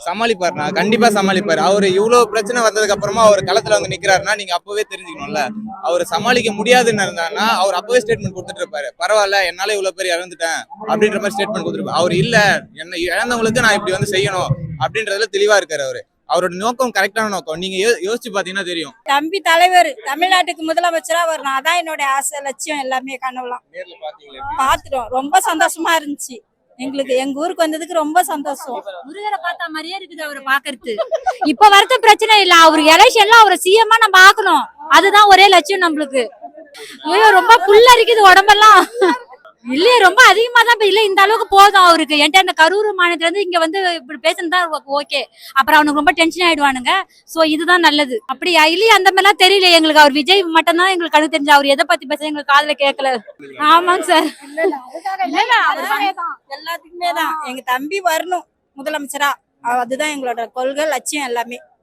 சமாளிப்பாருண்ணா, கண்டிப்பா சமாளிப்பாரு. அவரு இவ்வளவு பிரச்சனை வந்ததுக்கு அப்புறமா அவர் களத்துல வந்து நிக்கிறாருன்னா நீங்க அப்பவே தெரிஞ்சுக்கணும்ல. அவர் சமாளிக்க முடியாதுன்னு இருந்தாருன்னா அவர் அப்பவே ஸ்டேட்மெண்ட் கொடுத்துட்டு இருப்பாரு. பரவாயில்ல, என்னால இவ்வளவு பேர் இறந்துட்டேன் அப்படின்ற மாதிரி ஸ்டேட்மெண்ட் கொடுத்துருப்பாரு. அவர் இல்ல, என்ன இழந்தவங்களுக்கு நான் இப்படி வந்து செய்யணும் அப்படின்றதுல தெளிவா இருக்காரு அவரு. அவரோட நோக்கம் கரெக்டான நோக்கம். நீங்க யோசிச்சு பாத்தீங்கன்னா தெரியும். தம்பி தலைவர் தமிழ்நாட்டுக்கு முதலமைச்சரா வரணும், அதான் என்னோட ஆசை, லட்சியம், எல்லாமே கனவுலாம். நேர்ல பாத்தீங்களே? பாத்துட்டோம், ரொம்ப சந்தோஷமா இருந்துச்சு எங்களுக்கு. எங்க ஊருக்கு வந்ததுக்கு ரொம்ப சந்தோஷம். முருகரை பார்த்த மாதிரியே இருக்குது அவரை பாக்குறது. இப்ப வரது பிரச்சனை இல்ல, அவரு எலெக்ஷன்ல அவரை சிஎம்மா நம்ம ஆக்கணும், அதுதான் ஒரே லட்சியம் நம்மளுக்கு. ஐயோ ரொம்ப புல்ல இருக்குது உடம்பெல்லாம். இல்லையே ரொம்ப அதிகமா தான் இல்ல, இந்த அளவுக்கு போதும் அவருக்கு. என்கிட்ட அந்த கரூர் மாநிலத்துல இருந்து இங்க வந்து இப்படி பேசுனதா ஓகே, அப்புறம் அவனுக்கு ரொம்ப டென்ஷன் ஆயிடுவானுங்க. சோ இதுதான் நல்லது. அப்படியா இல்லையா அந்த மாதிரிலாம் தெரியல எங்களுக்கு. அவர் விஜய் மட்டும் தான் எங்களுக்கு கணக்கு தெரிஞ்சு, அவர் எதை பத்தி பேச எங்களுக்கு காதுல கேட்கல. ஆமாங்க சார். எல்லாத்துக்குமே தான் எங்க தம்பி வரணும் முதலமைச்சரா, அதுதான் எங்களோட கொள்கை, லட்சியம் எல்லாமே.